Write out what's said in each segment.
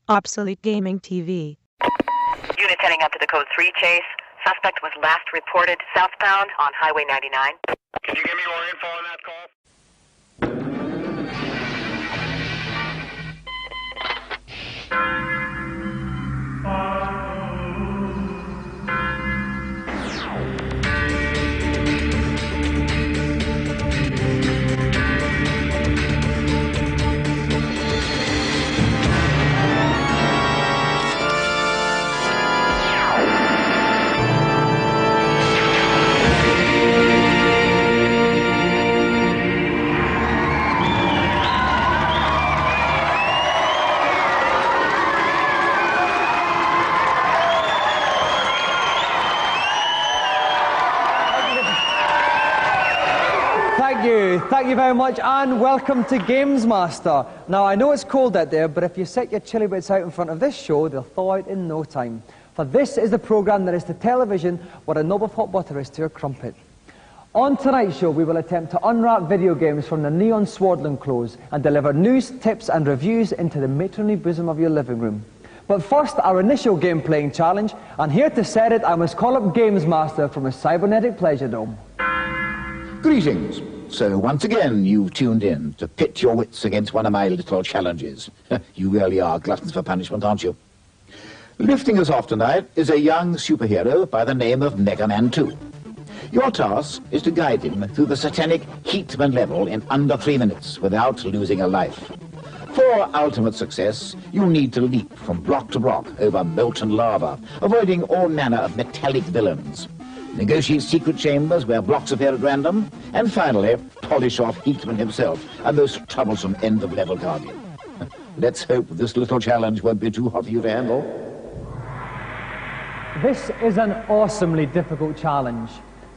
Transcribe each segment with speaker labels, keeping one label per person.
Speaker 1: Obsolete Gaming TV.
Speaker 2: Units heading up to the code 3 chase. Suspect was last reported southbound on Highway 99.
Speaker 3: Can you give me more info on that call?
Speaker 4: Thank you very much, and welcome to Games Master. Now, I know it's cold out there, but if you set your chilly bits out in front of this show, they'll thaw out in no time. For this is the programme that is to television what a knob of hot butter is to your crumpet. On tonight's show, we will attempt to unwrap video games from the neon swaddling clothes and deliver news, tips and reviews into the matronly bosom of your living room. But first, our initial game-playing challenge, and here to set it, I must call up Games Master from his cybernetic pleasure dome.
Speaker 5: Greetings. So once again you've tuned in to pit your wits against one of my little challenges. You really are gluttons for punishment, aren't you? Lifting us off tonight is a young superhero by the name of Mega Man 2. Your task is to guide him through the satanic Heatman level in under 3 minutes without losing a life. For ultimate success, you need to leap from block to block over molten lava, avoiding all manner of metallic villains. Negotiate secret chambers where blocks appear at random, and finally, polish off Heatman himself, a most troublesome end-of-level guardian. Let's hope this little challenge won't be too hot for you to handle.
Speaker 4: This is an awesomely difficult challenge.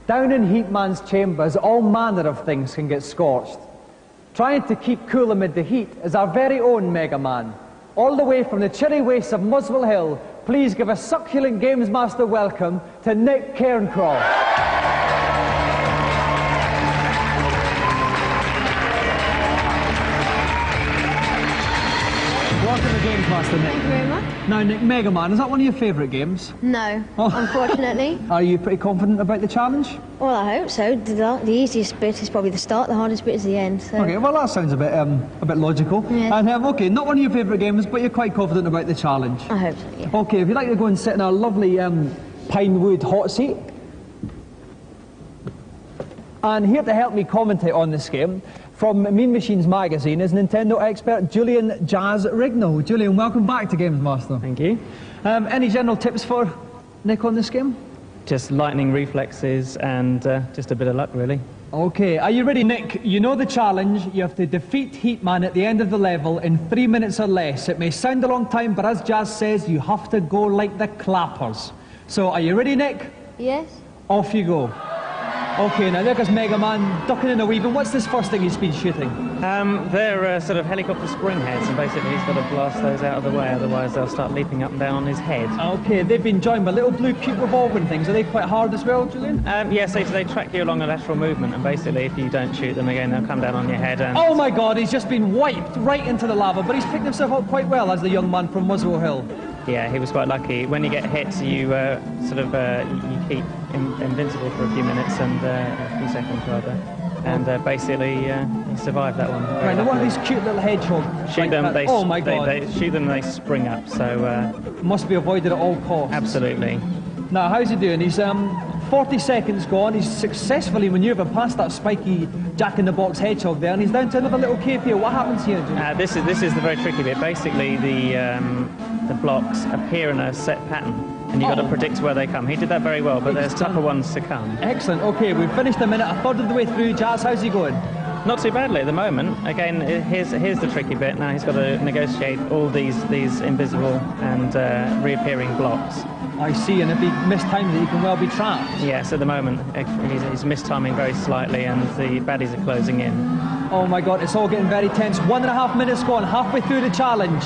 Speaker 4: Down in Heatman's chambers, all manner of things can get scorched. Trying to keep cool amid the heat is our very own Mega Man. All the way from the chilly wastes of Muswell Hill, please give a succulent Games Master welcome to Nick Cairncroft. Welcome to Games Master, Nick.
Speaker 6: Thank you very much.
Speaker 4: Now, Nick, Mega Man, is that one of your favourite games?
Speaker 6: No, unfortunately.
Speaker 4: Are you pretty confident about the challenge?
Speaker 6: Well, I hope so. The easiest bit is probably the start, the hardest bit is the end. So.
Speaker 4: Okay, well, that sounds a bit logical.
Speaker 6: Yeah.
Speaker 4: And, okay, not one of your favourite games, but you're quite confident about the challenge.
Speaker 6: I hope so, yeah.
Speaker 4: Okay, if you'd like to go and sit in our lovely Pinewood hot seat. And here to help me commentate on this game, from Mean Machines magazine, is Nintendo expert Julian Jazz Rignall. Julian, welcome back to Games Master.
Speaker 7: Thank you.
Speaker 4: Any general tips for Nick on this game?
Speaker 7: Just lightning reflexes and just a bit of luck, really.
Speaker 4: Okay, are you ready, Nick? You know the challenge. You have to defeat Heatman at the end of the level in 3 minutes or less. It may sound a long time, but as Jazz says, you have to go like the clappers. So, are you ready, Nick?
Speaker 6: Yes?
Speaker 4: Off you go. Okay, now there goes Mega Man ducking in a weave. And what's this first thing he's been shooting?
Speaker 7: They're sort of helicopter spring heads, and basically he's got to blast those out of the way, otherwise they'll start leaping up and down on his head.
Speaker 4: Okay, they've been joined by little blue cube revolving things. Are they quite hard as well, Julian?
Speaker 7: Yes, they track you along a lateral movement, and basically if you don't shoot them again, they'll come down on your head and...
Speaker 4: Oh my God, he's just been wiped right into the lava, but he's picked himself up quite well as the young man from Muswell Hill.
Speaker 7: Yeah, he was quite lucky. When you get hit, you you keep invincible for a few minutes and a few seconds rather, and basically he survived that one.
Speaker 4: Right, now one of these cute little hedgehogs.
Speaker 7: Shoot them,
Speaker 4: oh my God!
Speaker 7: They shoot them, they spring up. So
Speaker 4: must be avoided at all costs.
Speaker 7: Absolutely.
Speaker 4: Now, how's he doing? He's 40 seconds gone. He's successfully manoeuvred past that spiky jack-in-the-box hedgehog there, and he's down to another little cave here. What happens here, Jim?
Speaker 7: This is the very tricky bit. Basically, the blocks appear in a set pattern, and you've got to predict where they come. He did that very well, but there's tougher ones to come.
Speaker 4: Excellent. Okay, we've finished a minute, a third of the way through. Jazz, how's he going?
Speaker 7: Not too badly at the moment. Again, here's the tricky bit. Now he's got to negotiate all these invisible and reappearing blocks.
Speaker 4: I see, and if he mistimes it, he can well be trapped.
Speaker 7: Yes, at the moment he's mistiming very slightly, and the baddies are closing in.
Speaker 4: Oh my God, it's all getting very tense. 1.5 minutes gone, halfway through the challenge.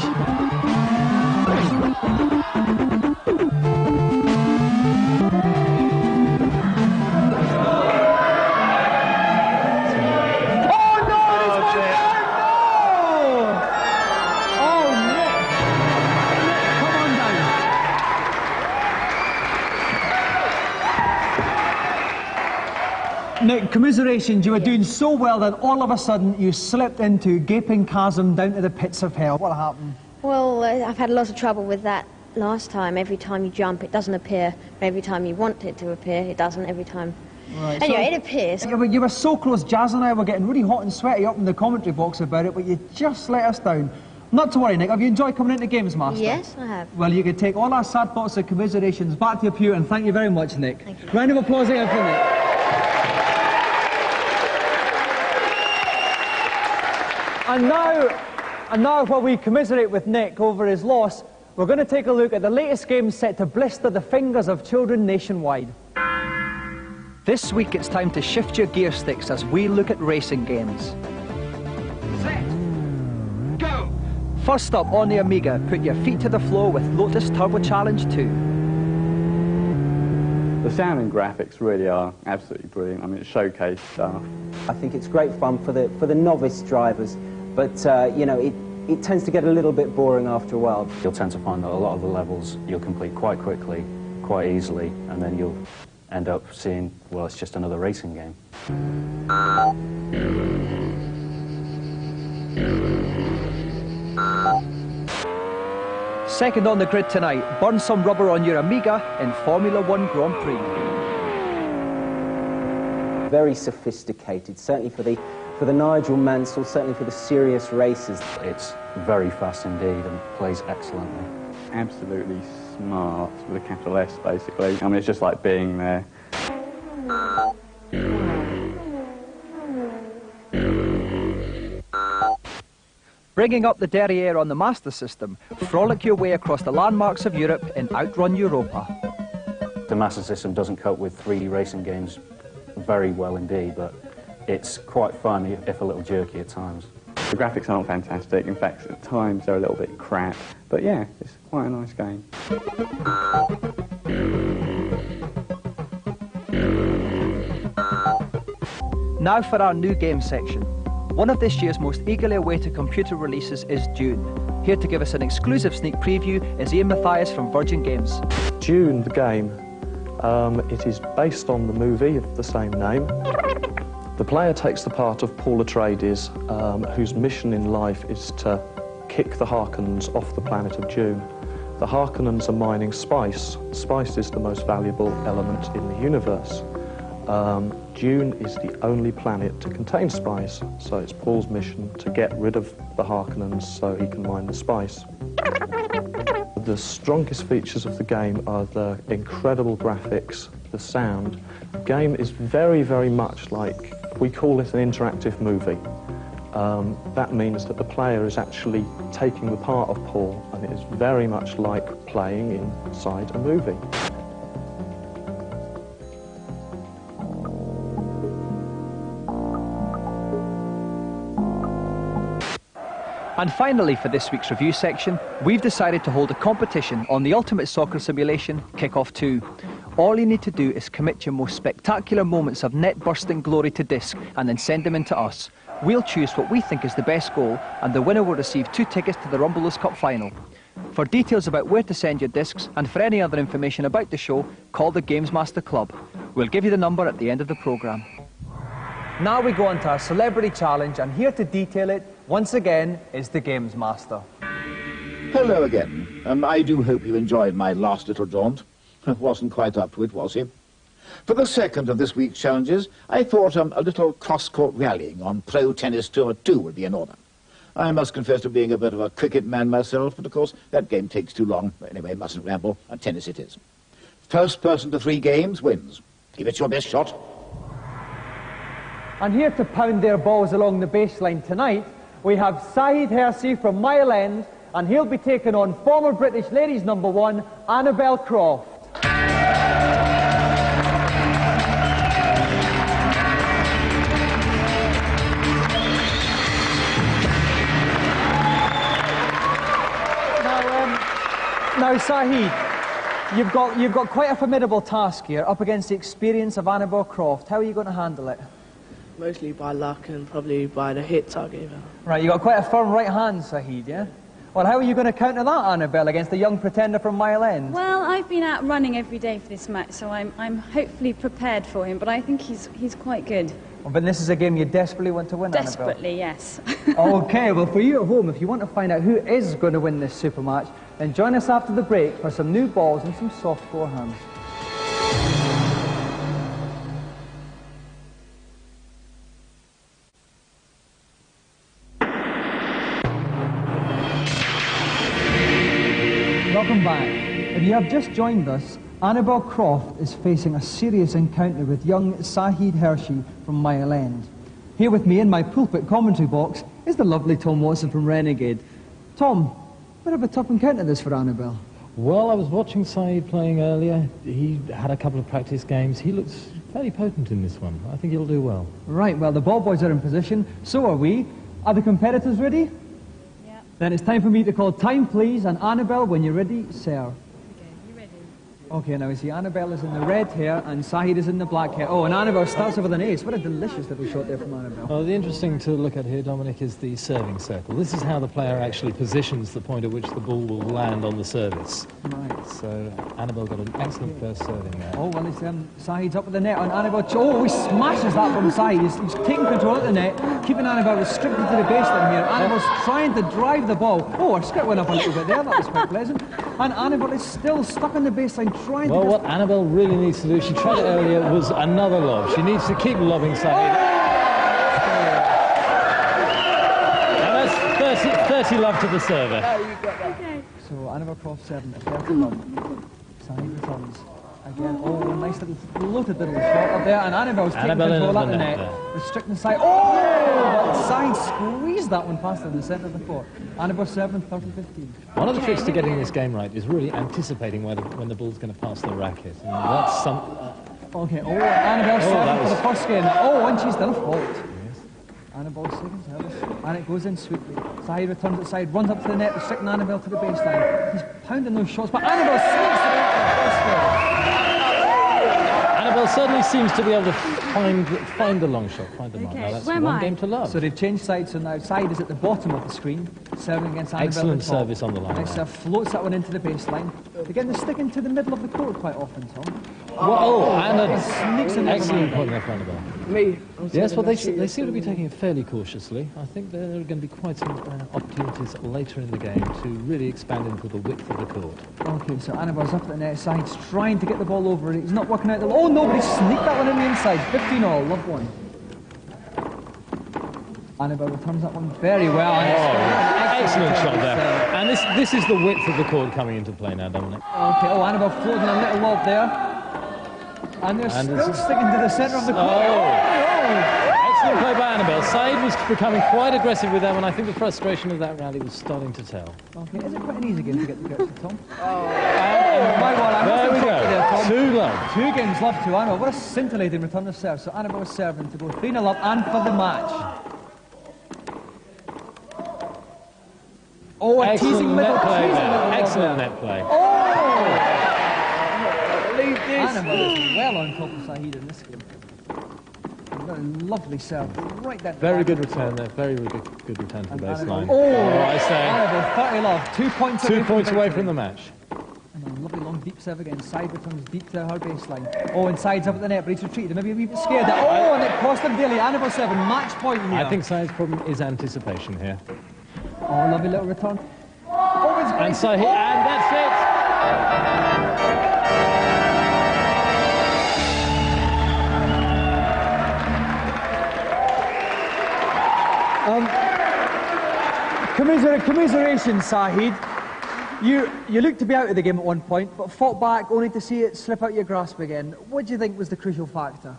Speaker 4: Nick, commiserations, you were doing so well that all of a sudden you slipped into a gaping chasm down to the pits of hell. What happened?
Speaker 6: Well, I've had a lot of trouble with that last time. Every time you jump, it doesn't appear. Every time you want it to appear, it doesn't. Every time.
Speaker 4: Right,
Speaker 6: Anyway,
Speaker 4: so
Speaker 6: it appears.
Speaker 4: you were so close. Jazz and I were getting really hot and sweaty up in the commentary box about it, but you just let us down. Not to worry, Nick. Have you enjoyed coming into Games Master?
Speaker 6: Yes, I have.
Speaker 4: Well, you can take all our sad thoughts and commiserations back to your pew, and thank you very much, Nick.
Speaker 6: Thank you.
Speaker 4: Round of applause again for Nick. And now, while we commiserate with Nick over his loss, we're going to take a look at the latest games set to blister the fingers of children nationwide. This week, it's time to shift your gear sticks as we look at racing games.
Speaker 3: Set. Go.
Speaker 4: First up on the Amiga, put your feet to the floor with Lotus Turbo Challenge 2.
Speaker 8: The sound and graphics really are absolutely brilliant. I mean, it's showcase stuff.
Speaker 9: I think it's great fun for the novice drivers, but you know, it tends to get a little bit boring after a while.
Speaker 10: You'll tend to find that a lot of the levels you'll complete quite quickly, quite easily, and then you'll end up seeing, well, it's just another racing game.
Speaker 4: Second on the grid tonight, burn some rubber on your Amiga in Formula 1 Grand Prix.
Speaker 9: Very sophisticated, certainly for the Nigel Mansell, certainly for the serious racers.
Speaker 10: It's very fast indeed and plays excellently.
Speaker 8: Absolutely smart with a capital S, basically. I mean, it's just like being there.
Speaker 4: Bringing up the derriere on the Master System, frolic your way across the landmarks of Europe in Outrun Europa.
Speaker 10: The Master System doesn't cope with 3D racing games very well indeed, but it's quite fun if a little jerky at times.
Speaker 8: The graphics aren't fantastic. In fact, at times they're a little bit crap. But yeah, it's quite a nice game.
Speaker 4: Now for our new game section. One of this year's most eagerly awaited computer releases is Dune. Here to give us an exclusive sneak preview is Ian Mathias from Virgin Games.
Speaker 11: Dune, the game, it is based on the movie of the same name. The player takes the part of Paul Atreides, whose mission in life is to kick the Harkonnens off the planet of Dune. The Harkonnens are mining spice. Spice is the most valuable element in the universe. Dune is the only planet to contain spice, so it's Paul's mission to get rid of the Harkonnens so he can mine the spice. The strongest features of the game are the incredible graphics, the sound. The game is very, very much like, we call it an interactive movie. That means that the player is actually taking the part of Paul, and it is very much like playing inside a movie.
Speaker 4: And finally, for this week's review section, we've decided to hold a competition on the ultimate soccer simulation, Kickoff 2. All you need to do is commit your most spectacular moments of net-bursting glory to disk and then send them in to us. We'll choose what we think is the best goal, and the winner will receive 2 tickets to the Rumbelows Cup final. For details about where to send your discs and for any other information about the show, call the Games Master Club. We'll give you the number at the end of the programme. Now we go on to our celebrity challenge, and here to detail it, once again, is the Games Master.
Speaker 5: Hello again. I do hope you enjoyed my last little jaunt. Wasn't quite up to it, was he? For the second of this week's challenges, I thought a little cross-court rallying on Pro Tennis Tour 2 would be in order. I must confess to being a bit of a cricket man myself, but of course that game takes too long. Anyway, mustn't ramble, and tennis it is. First person to 3 games wins. Give it your best shot.
Speaker 4: And here to pound their balls along the baseline tonight, we have Saeed Hersey from Mile End, and he'll be taking on former British ladies #1, Annabel Croft. Now, Saeed, you've got quite a formidable task here, up against the experience of Annabel Croft. How are you going to handle it?
Speaker 12: Mostly by luck and probably by the hits I gave her.
Speaker 4: Right, you got quite a firm right hand, Saeed, yeah? Well, how are you going to counter that, Annabelle, against the young pretender from Mile End?
Speaker 12: Well, I've been out running every day for this match, so I'm hopefully prepared for him, but I think he's quite good.
Speaker 4: Well, but this is a game you desperately want to win,
Speaker 12: Desperately, yes.
Speaker 4: Okay, well, for you at home, if you want to find out who is going to win this super match, then join us after the break for some new balls and some soft forehands. Welcome back. If you have just joined us, Annabelle Croft is facing a serious encounter with young Sahid Hershey from Mile End. Here with me in my pulpit commentary box is the lovely Tom Watson from Renegade. Tom, bit of a tough encounter this for Annabelle.
Speaker 13: Well, I was watching Saeed playing earlier. He had a couple of practice games. He looks fairly potent in this one. I think he'll do well.
Speaker 4: Right, well, the ball boys are in position, so are we. Are the competitors ready?
Speaker 12: Yeah.
Speaker 4: Then it's time for me to call time, please, and Annabelle, when you're ready, serve.
Speaker 12: Okay, you ready?
Speaker 4: Okay, now you see Annabelle is in the red hair and Sahid is in the black hair. Oh, and Annabelle starts off with an ace. What a delicious little shot there from Annabelle.
Speaker 13: Well, the interesting to look at here, Dominic, is the serving circle. This is how the player actually positions the point at which the ball will land on the service.
Speaker 4: Right.
Speaker 13: So Annabelle got an excellent first serving there.
Speaker 4: Oh, well, it's Sahid's up with the net on Annabelle. Oh, he smashes that from Sahid. He's taking control of the net, keeping Annabelle restricted to the baseline here. Annabelle's trying to drive the ball. Oh, our script went up a little bit there. That was quite pleasant. And Annabelle is still stuck on the baseline, trying to...
Speaker 13: Well, what Annabelle really needs to do, she tried it earlier, was another lob. She needs to keep lobbing Sahid. And that's 30 love to the server.
Speaker 12: Okay.
Speaker 4: So Annabelle Croft serving at 30 love. Sahid returns. Again, oh, nice little floated little shot up there, and Annabelle's taking control at the net, restricting Sahid. Oh! But Sahid squeezed that one past in the centre of the court. Annabelle serving 30-15.
Speaker 13: One of the tricks to getting this game right is really anticipating when the ball's going to pass the racket. And that's some...
Speaker 4: Okay, oh, Annabelle serving for the first game. Oh, and she's done a fault. Yes. Annabelle's second service, and it goes in sweetly. Sahid returns it side, runs up to the net, restricting Annabelle to the baseline. He's pounding those shots, but Annabelle sneaks it out first game.
Speaker 13: Annabelle certainly seems to be able to find the long shot, find the mark. Now that's one game to love.
Speaker 4: So they've changed sides, so now Sahid is at the bottom of the screen, serving against Annabelle.
Speaker 13: Excellent service on the line.
Speaker 4: Next serve floats that one into the baseline. Again, they're sticking to the middle of the court quite often, Tom.
Speaker 13: And
Speaker 4: sneaks in
Speaker 13: excellent point there for Annabelle. Me? Yes, well, they seem to be taking it fairly cautiously. I think there are going to be quite some opportunities later in the game to really expand into the width of the court.
Speaker 4: Okay, so Annabelle's up at the net, Sahid's trying to get the ball over. He's not working out the... Oh, nobody sneaked that one in the inside. 15-all, love one. Annabelle returns that one very well.
Speaker 13: Excellent shot there. And this is the width of the court coming into play now, Dominic.
Speaker 4: Okay, oh, Annabelle floating a little lob there. And they're still sticking to the centre of the court.
Speaker 13: Excellent play by Annabelle. Sahid was becoming quite aggressive with them, and I think the frustration of that rally was starting to tell.
Speaker 4: Okay, is it quite an easy game to get the grips of, Tom?
Speaker 13: My God, there we go.
Speaker 4: There, Tom.
Speaker 13: 2 love.
Speaker 4: 2 games love to Annabelle. What a scintillating return of serve. So Annabelle is serving to go 3-0 up and for the match. Oh, a teasing middle play there.
Speaker 13: Excellent net play.
Speaker 4: Oh! Annabelle is well on top of Sahid in this game. Got a lovely serve right there.
Speaker 13: Very good return there. Very good return to the baseline.
Speaker 4: I
Speaker 13: say.
Speaker 4: Annabelle, 30 love. 2 points.
Speaker 13: 2 points away from the match.
Speaker 4: And a lovely long deep serve again. Sahid returns deep to her baseline. Oh, and Sahid's up at the net, but he's retreated. Maybe a wee bit scared. Oh, and it cost him dearly. Annabelle serving match point here.
Speaker 13: I think Sahid's problem is anticipation here.
Speaker 4: Oh, lovely little return. Oh, it's great.
Speaker 13: And Sahid, and that's it.
Speaker 4: Commiserations, Sahid. You looked to be out of the game at one point, but fought back only to see it slip out your grasp again. What do you think was the crucial factor?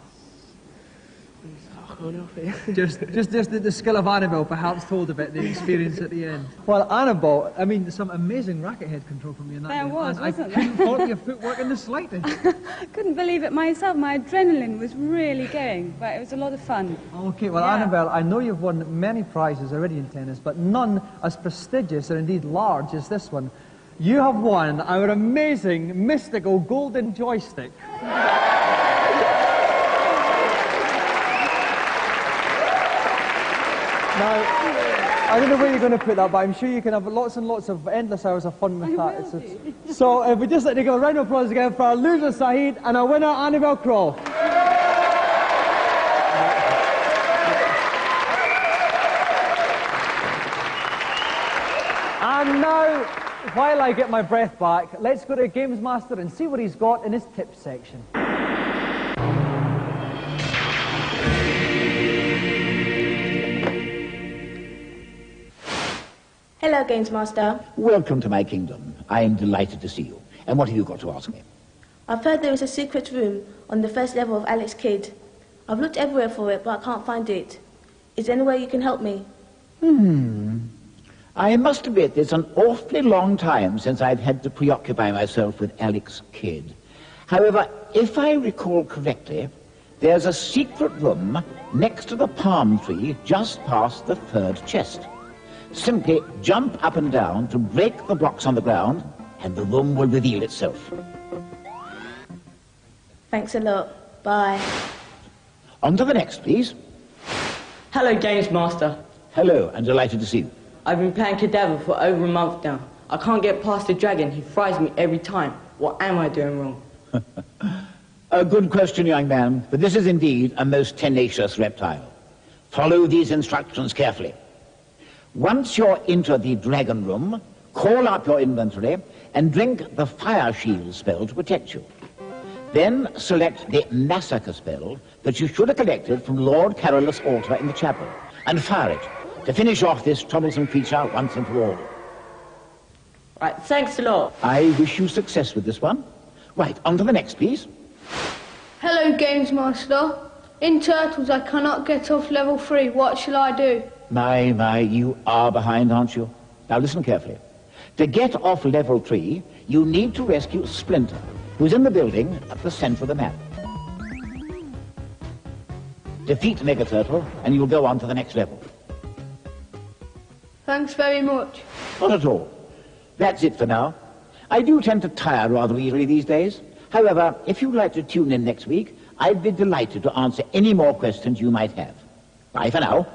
Speaker 4: just the skill of Annabelle perhaps told a bit, the experience at the end. Well, Annabelle, I mean, some amazing racket head control from you in that game.
Speaker 12: Wasn't
Speaker 4: I
Speaker 12: there?
Speaker 4: couldn't fault your footwork in the slightest.
Speaker 12: I couldn't believe it myself. My adrenaline was really going, but it was a lot of fun.
Speaker 4: Okay, well, yeah. Annabelle, I know you've won many prizes already in tennis, but none as prestigious or indeed large as this one. You have won our amazing, mystical golden joystick. Now, I don't know where you're going to put that, but I'm sure you can have lots and lots of endless hours of fun with that. So if we just like to give a round of applause again for our loser Saeed and our winner Annabelle Croft. And now, while I get my breath back, let's go to Games Master and see what he's got in his tips section.
Speaker 14: Hello, Games Master.
Speaker 5: Welcome to my kingdom. I am delighted to see you. And what have you got to ask me?
Speaker 14: I've heard there is a secret room on the first level of Alex Kidd. I've looked everywhere for it, but I can't find it. Is there any way you can help me?
Speaker 5: I must admit, it's an awfully long time since I've had to preoccupy myself with Alex Kidd. However, if I recall correctly, there's a secret room next to the palm tree just past the third chest. Simply jump up and down to break the blocks on the ground, and the room will reveal itself.
Speaker 14: Thanks a lot. Bye.
Speaker 5: On to the next, please.
Speaker 15: Hello, Games Master.
Speaker 5: Hello, and delighted to see you.
Speaker 15: I've been playing Cadaver for over a month now. I can't get past the dragon. He fries me every time. What am I doing wrong?
Speaker 5: A good question, young man, but this is indeed a most tenacious reptile. Follow these instructions carefully. Once you're into the dragon room, call up your inventory and drink the fire shield spell to protect you. Then select the massacre spell that you should have collected from Lord Carolus' altar in the chapel, and fire it to finish off this troublesome creature once and for all.
Speaker 15: Right, thanks a lot.
Speaker 5: I wish you success with this one. Right, on to the next, please.
Speaker 16: Hello, Games Master. In Turtles, I cannot get off level 3. What shall I do?
Speaker 5: My, you are behind, aren't you? Now listen carefully. To get off level 3, you need to rescue Splinter, who's in the building at the center of the map. Defeat Mega Turtle, and you'll go on to the next level.
Speaker 16: Thanks very much.
Speaker 5: Not at all. That's it for now. I do tend to tire rather easily these days. However, if you'd like to tune in next week, I'd be delighted to answer any more questions you might have. Bye for now.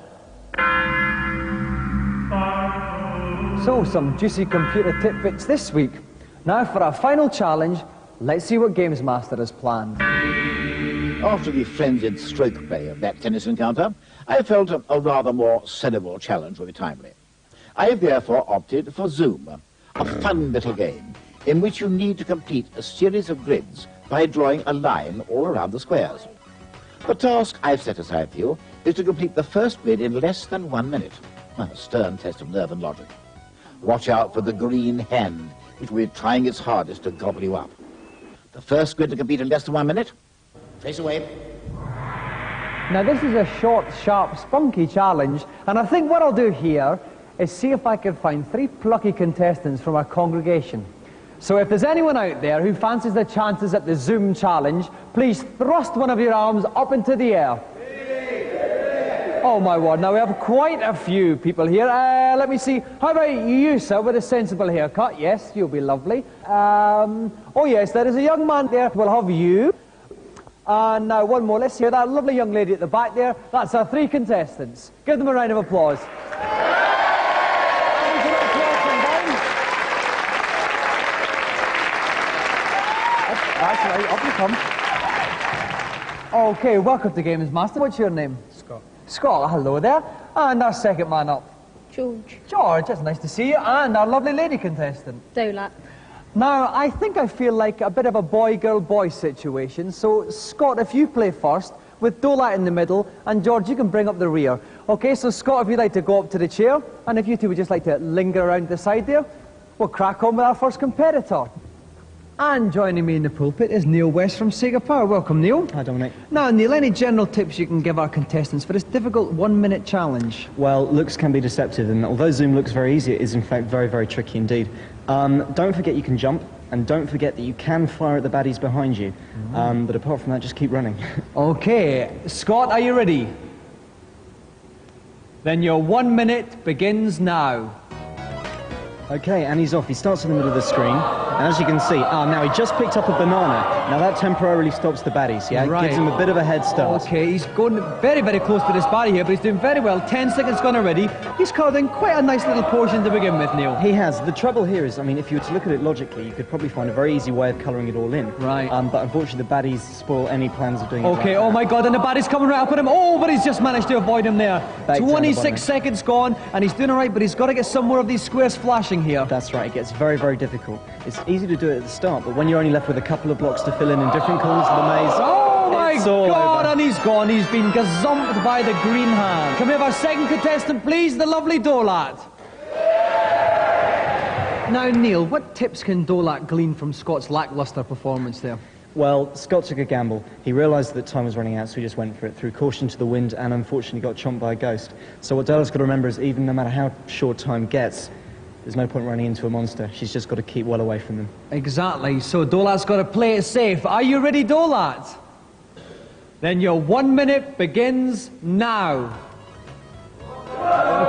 Speaker 4: So, some juicy computer tidbits this week. Now for our final challenge, let's see what Games Master has planned.
Speaker 5: After the frenzied stroke play of that tennis encounter, I felt a rather more cerebral challenge would be timely. I have therefore opted for Zoom, a fun little game in which you need to complete a series of grids by drawing a line all around the squares. The task I've set aside for you is to complete the first grid in less than 1 minute. A stern test of nerve and logic. Watch out for the green hand, which will be trying its hardest to gobble you up. The first grid to complete in less than 1 minute. Face away.
Speaker 4: Now this is a short, sharp, spunky challenge, and I think what I'll do here is see if I can find 3 plucky contestants from our congregation. So if there's anyone out there who fancies their chances at the Zoom challenge, please thrust one of your arms up into the air. Oh my word, now we have quite a few people here. Let me see. How about you, sir, with a sensible haircut? Yes, you'll be lovely. Oh yes, there is a young man there. We'll have you. And now one more. Let's hear that lovely young lady at the back there. That's our 3 contestants. Give them a round of applause. That's right, up you come. Okay, welcome to Games Master. What's your name?
Speaker 17: Scott.
Speaker 4: Scott, hello there. And our second man up.
Speaker 16: George.
Speaker 4: George, it's nice to see you. And our lovely lady contestant.
Speaker 16: Dolat.
Speaker 4: Now, I think I feel like a bit of a boy-girl-boy situation. So, Scott, if you play first, with Dolat in the middle, and George, you can bring up the rear. Okay, so Scott, if you'd like to go up to the chair, and if you two would just like to linger around the side there, we'll crack on with our first competitor. And joining me in the pulpit is Neil West from Sega Power. Welcome, Neil.
Speaker 17: Hi, Dominic.
Speaker 4: Now, Neil, any general tips you can give our contestants for this difficult 1 minute challenge?
Speaker 17: Well, looks can be deceptive, and although Zoom looks very easy, it is in fact very, very tricky indeed. Don't forget you can jump, and don't forget that you can fire at the baddies behind you. But apart from that, just keep running.
Speaker 4: Okay, Scott, are you ready? Then your 1 minute begins now.
Speaker 17: Okay, and he's off. He starts in the middle of the screen, and as you can see, now he just picked up a banana. Now that temporarily stops the baddies, yeah?
Speaker 4: Right.
Speaker 17: Gives him a bit of a head start.
Speaker 4: Okay, he's going very, very close to this baddie here, but he's doing very well. 10 seconds gone already. He's covered in quite a nice little portion to begin with, Neil.
Speaker 17: He has. The trouble here is, I mean, if you were to look at it logically, you could probably find a very easy way of colouring it all in.
Speaker 4: Right.
Speaker 17: But unfortunately, the baddies spoil any plans of doing it.
Speaker 4: Okay, oh my God, and the baddie's coming right up at him. Oh, but he's just managed to avoid him there. 26 seconds gone, and he's doing all right, but he's got to get some more of these squares flashing here.
Speaker 17: That's right, it gets very, very difficult. It's easy to do it at the start, but when you're only left with a couple of blocks to fill in different corners of the maze,
Speaker 4: oh my God,
Speaker 17: over.
Speaker 4: And he's gone. He's been gazumped by the green hand. Can we have our second contestant, please? The lovely Dolat. Now, Neil, what tips can Dolat glean from Scott's lacklustre performance there?
Speaker 17: Well, Scott took a gamble. He realised that time was running out, so he just went for it, threw caution to the wind, and unfortunately got chomped by a ghost. So what Dolat's got to remember is, even no matter how short time gets, there's no point running into a monster. She's just got to keep well away from them.
Speaker 4: Exactly. So Dolat's got to play it safe. Are you ready, Dolat? Then your 1 minute begins now.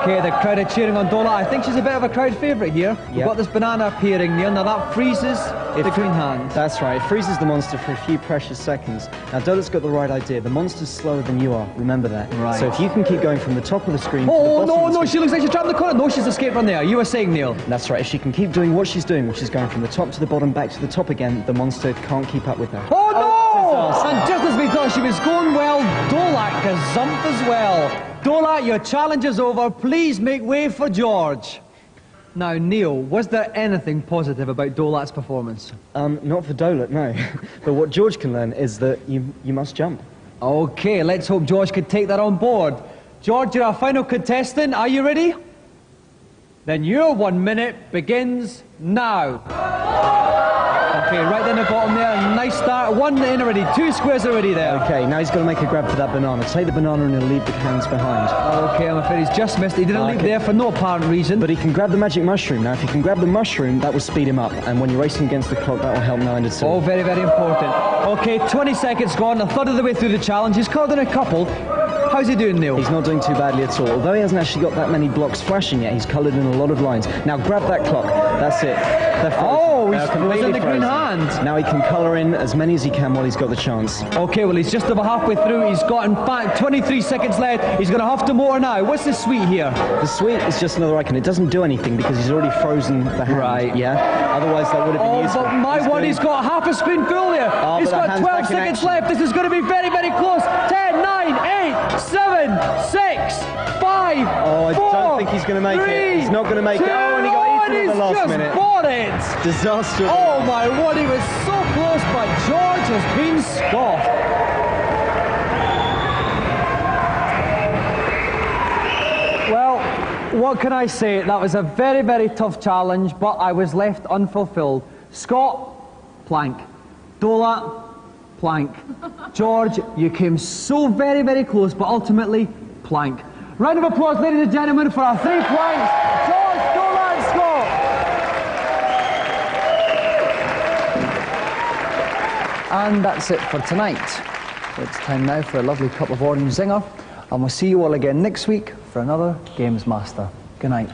Speaker 4: Okay, the crowd are cheering on Dolat. I think she's a bit of a crowd favourite here. We've got this banana appearing near. Now that freezes the green hand.
Speaker 17: That's right. It freezes the monster for a few precious seconds. Now Dolat's got the right idea. The monster's slower than you are. Remember that.
Speaker 4: Right.
Speaker 17: So if you can keep going from the top of the screen to the
Speaker 4: Oh,
Speaker 17: bottom of the
Speaker 4: no,
Speaker 17: screen.
Speaker 4: she looks like she's trapped in the corner. No, she's escaped from there. You were saying, Neil.
Speaker 17: That's right. If she can keep doing what she's doing, which is going from the top to the bottom, back to the top again, the monster can't keep up with her.
Speaker 4: Oh, no! And just as we thought she was going well, Dolat gazumped as well. Dolat, your challenge is over. Please make way for George. Now, Neil, was there anything positive about Dolat's performance?
Speaker 17: Not for Dolat, no. But what George can learn is that you must jump.
Speaker 4: Okay, let's hope George can take that on board. George, you're our final contestant. Are you ready? Then your 1 minute begins now. Okay, right down the bottom there. Nice start. One in already. 2 squares already there.
Speaker 17: Okay, now he's got to make a grab for that banana. Take the banana and he'll leave the cans behind.
Speaker 4: Okay, I'm afraid he's just missed. He didn't leave there for no apparent reason.
Speaker 17: But he can grab the magic mushroom. Now, if he can grab the mushroom, that will speed him up. And when you're racing against the clock, that will help now into 2.
Speaker 4: Oh, very, very important. Okay, 20 seconds gone. A third of the way through the challenge. He's called in a couple. How's he doing, Neil?
Speaker 17: He's not doing too badly at all. Although he hasn't actually got that many blocks flashing yet, he's coloured in a lot of lines. Now grab that clock. That's it.
Speaker 4: Oh, he's in the green hand.
Speaker 17: Now he can colour in as many as he can while he's got the chance.
Speaker 4: Okay, well, he's just about halfway through. He's got, in fact, 23 seconds left. He's going to have to motor now. What's the sweet here?
Speaker 17: The sweet is just another icon. It doesn't do anything because he's already frozen the hand.
Speaker 4: Right.
Speaker 17: Yeah? Otherwise, that would have been useful.
Speaker 4: But my word, he's got half a screen full there. He's got 12 seconds left. This is going to be very, very close. 10, 9, 8, 7, 6, 5,
Speaker 17: Oh, I
Speaker 4: 4,
Speaker 17: don't think he's going to make
Speaker 4: 3,
Speaker 17: it. He's not going to make
Speaker 4: 2,
Speaker 17: it. Oh, and he got eaten at the last minute.
Speaker 4: He's just bought it.
Speaker 17: Disaster.
Speaker 4: Oh my word, he was so close, but George has been scoffed. Well, what can I say? That was a very, very tough challenge, but I was left unfulfilled. Scott, plank. Dolat, plank. George, you came so very, very close, but ultimately, plank. Round of applause, ladies and gentlemen, for our 3 planks. George, Dolat, and Scott. And that's it for tonight. It's time now for a lovely cup of orange zinger, and we'll see you all again next week for another Games Master. Good night.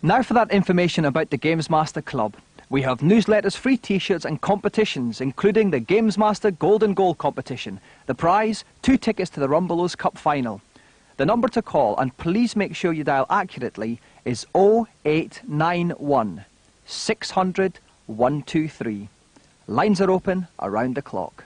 Speaker 4: Now for that information about the Games Master Club. We have newsletters, free t-shirts and competitions, including the Games Master Golden Goal competition. The prize, 2 tickets to the Rumbelows Cup final. The number to call, and please make sure you dial accurately, is 0891 600 123. Lines are open around the clock.